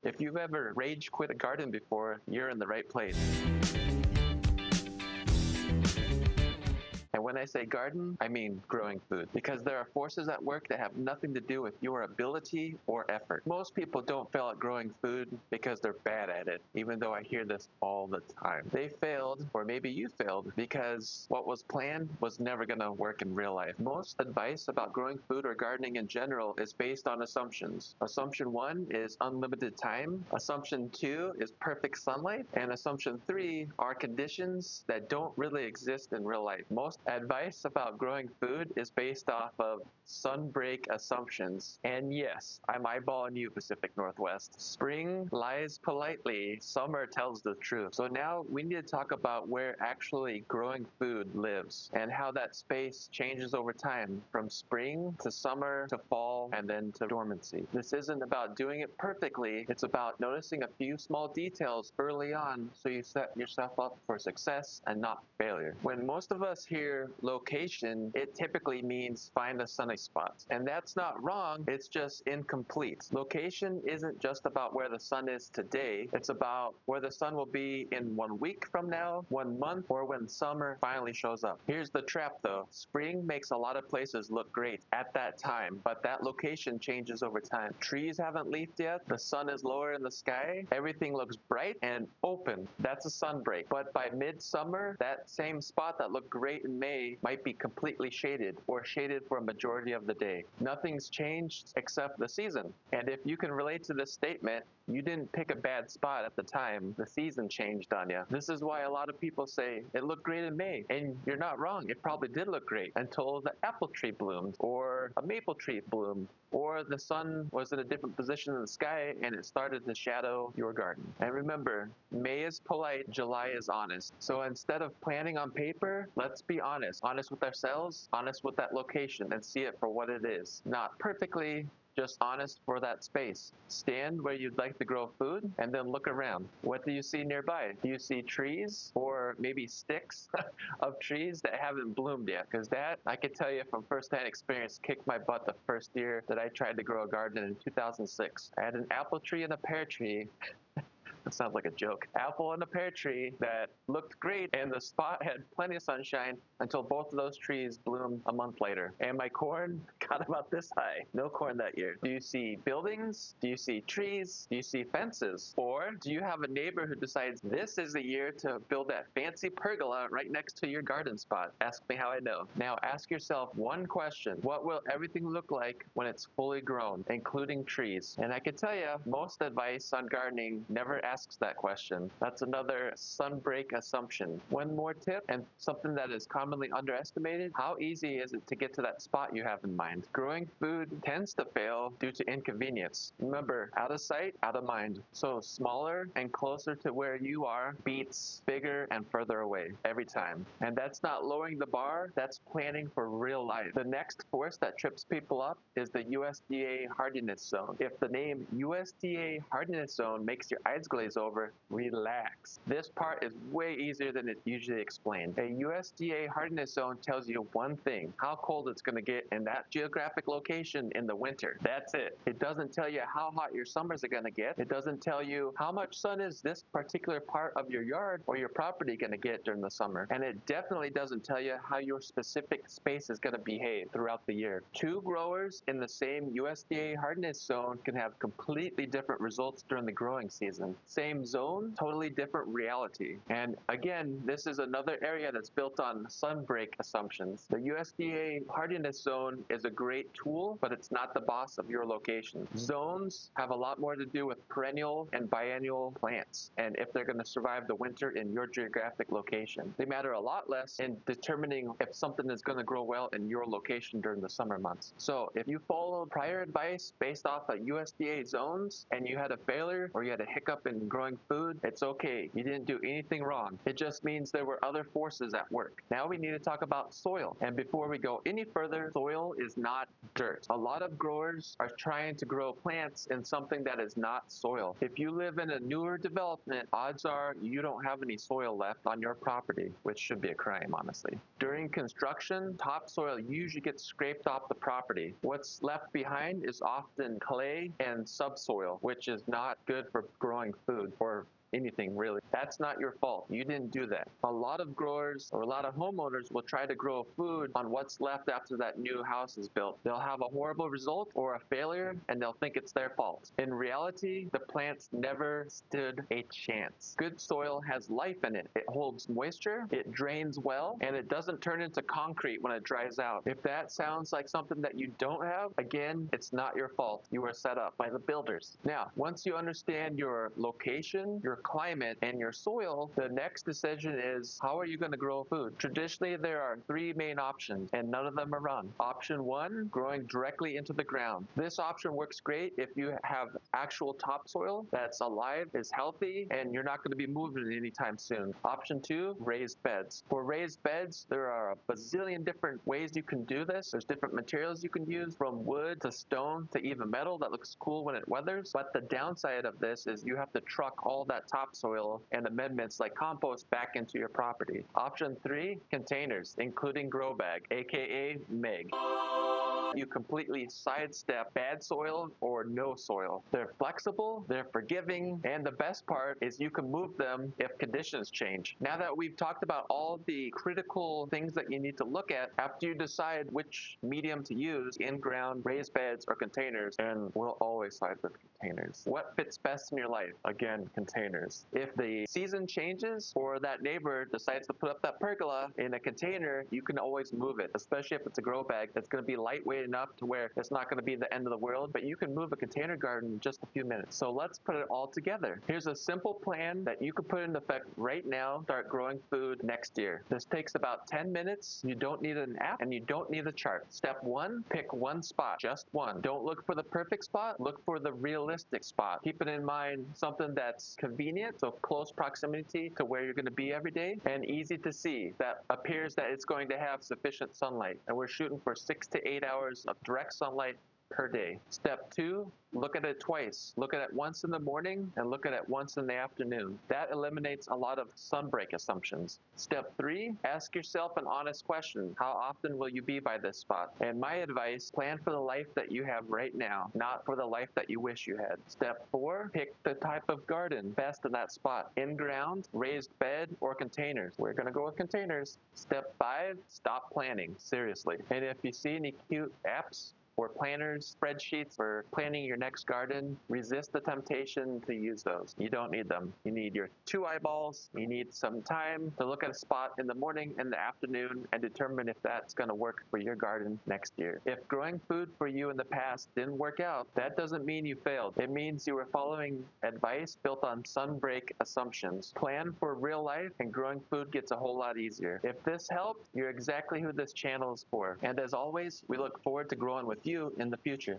If you've ever rage quit a garden before, you're in the right place. And when I say garden, I mean growing food, because there are forces at work that have nothing to do with your ability or effort. Most people don't fail at growing food because they're bad at it, even though I hear this all the time. They failed, or maybe you failed, because what was planned was never going to work in real life. Most advice about growing food or gardening in general is based on assumptions. Assumption 1 is unlimited time. Assumption 2 is perfect sunlight. And assumption 3 are conditions that don't really exist in real life. Most advice about growing food is based off of sunbreak assumptions. And yes, I'm eyeballing you, Pacific Northwest. Spring lies politely, summer tells the truth. So now we need to talk about where actually growing food lives and how that space changes over time from spring to summer to fall and then to dormancy. This isn't about doing it perfectly, it's about noticing a few small details early on so you set yourself up for success and not failure. When most of us hear location, it typically means find a sunny spot. And that's not wrong, it's just incomplete. Location isn't just about where the sun is today, it's about where the sun will be in 1 week from now, 1 month, or when summer finally shows up. Here's the trap though. Spring makes a lot of places look great at that time, but that location changes over time. Trees haven't leafed yet, the sun is lower in the sky, everything looks bright and open. That's a sunbreak. But by midsummer, that same spot that looked great in May might be completely shaded or shaded for a majority of the day. Nothing's changed except the season. And if you can relate to this statement, you didn't pick a bad spot at the time. The season changed on you. This is why a lot of people say it looked great in May. And you're not wrong. It probably did look great until the apple tree bloomed or a maple tree bloomed or the sun was in a different position in the sky and it started to shadow your garden. And remember, May is polite, July is honest. So instead of planning on paper, let's be honest. Honest with ourselves, honest with that location, and see it for what it is. Not perfectly, just honest for that space. Stand where you'd like to grow food and then look around. What do you see nearby? Do you see trees or maybe sticks of trees that haven't bloomed yet? Because that, I can tell you from firsthand experience, kicked my butt the first year that I tried to grow a garden in 2006. I had an apple tree and a pear tree. That sounds like a joke. Apple and a pear tree that looked great, and the spot had plenty of sunshine until both of those trees bloomed a month later. And my corn got about this high. No corn that year. Do you see buildings? Do you see trees? Do you see fences? Or do you have a neighbor who decides this is the year to build that fancy pergola right next to your garden spot? Ask me how I know. Now ask yourself one question. What will everything look like when it's fully grown, including trees? And I can tell you, most advice on gardening never asks that question. That's another sunbreak assumption. One more tip, and something that is commonly underestimated, how easy is it to get to that spot you have in mind? Growing food tends to fail due to inconvenience. Remember, out of sight, out of mind. So smaller and closer to where you are beats bigger and further away every time. And that's not lowering the bar, that's planning for real life. The next force that trips people up is the USDA hardiness zone. If the name USDA hardiness zone makes your eyes glaze over, relax. This part is way easier than it's usually explained. A USDA hardiness zone tells you one thing, how cold it's going to get in that geographic location in the winter. That's it. It doesn't tell you how hot your summers are going to get. It doesn't tell you how much sun is this particular part of your yard or your property going to get during the summer. And it definitely doesn't tell you how your specific space is going to behave throughout the year. Two growers in the same USDA hardiness zone can have completely different results during the growing season. Same zone, totally different reality. And again, this is another area that's built on sunbreak assumptions. The USDA hardiness zone is a great tool, but it's not the boss of your location. Zones have a lot more to do with perennial and biennial plants, and if they're going to survive the winter in your geographic location. They matter a lot less in determining if something is going to grow well in your location during the summer months. So if you followed prior advice based off of USDA zones and you had a failure or you had a hiccup in growing food, it's okay. You didn't do anything wrong. It just means there were other forces at work. Now we need to talk about soil. And before we go any further, soil is not dirt. A lot of growers are trying to grow plants in something that is not soil. If you live in a newer development, odds are you don't have any soil left on your property, which should be a crime, honestly. During construction, topsoil usually gets scraped off the property. What's left behind is often clay and subsoil, which is not good for growing food or anything really. That's not your fault. You didn't do that. A lot of growers or a lot of homeowners will try to grow food on what's left after that new house is built. They'll have a horrible result or a failure and they'll think it's their fault. In reality, the plants never stood a chance. Good soil has life in it. It holds moisture, it drains well, and it doesn't turn into concrete when it dries out. If that sounds like something that you don't have, again, it's not your fault. You were set up by the builders. Now, once you understand your location, your climate, and your soil, the next decision is how are you going to grow food? Traditionally, there are three main options, and none of them are wrong. Option one, growing directly into the ground. This option works great if you have actual topsoil that's alive, is healthy, and you're not going to be moving it anytime soon. Option two, raised beds. For raised beds, there are a bazillion different ways you can do this. There's different materials you can use, from wood to stone to even metal that looks cool when it weathers. But the downside of this is you have to truck all that topsoil and amendments like compost back into your property. Option three, containers, including grow bag, aka MEG. You completely sidestep bad soil or no soil. They're flexible, they're forgiving, and the best part is you can move them if conditions change. Now that we've talked about all the critical things that you need to look at after you decide which medium to use, in-ground, raised beds, or containers, and we'll always side with containers. What fits best in your life? Again, containers. If the season changes or that neighbor decides to put up that pergola in a container, you can always move it, especially if it's a grow bag that's going to be lightweight enough to where it's not going to be the end of the world, but you can move a container garden in just a few minutes. So let's put it all together. Here's a simple plan that you can put into effect right now, start growing food next year. This takes about 10 minutes. You don't need an app and you don't need a chart. Step one, pick one spot, just one. Don't look for the perfect spot, look for the realistic spot. Keep it in mind something that's convenient, so close proximity to where you're going to be every day, and easy to see, that appears that it's going to have sufficient sunlight. And we're shooting for 6 to 8 hours of direct sunlight per day. Step two, look at it twice. Look at it once in the morning and look at it once in the afternoon. That eliminates a lot of sunbreak assumptions. Step three, ask yourself an honest question. How often will you be by this spot? And my advice, plan for the life that you have right now, not for the life that you wish you had. Step four, pick the type of garden best in that spot. In-ground, raised bed, or containers. We're going to go with containers. Step five, stop planning. Seriously. And if you see any cute apps or planners, spreadsheets for planning your next garden, resist the temptation to use those. You don't need them. You need your 2 eyeballs. You need some time to look at a spot in the morning and the afternoon and determine if that's going to work for your garden next year. If growing food for you in the past didn't work out, that doesn't mean you failed. It means you were following advice built on sunbreak assumptions. Plan for real life and growing food gets a whole lot easier. If this helped, you're exactly who this channel is for. And as always, we look forward to growing with you in the future.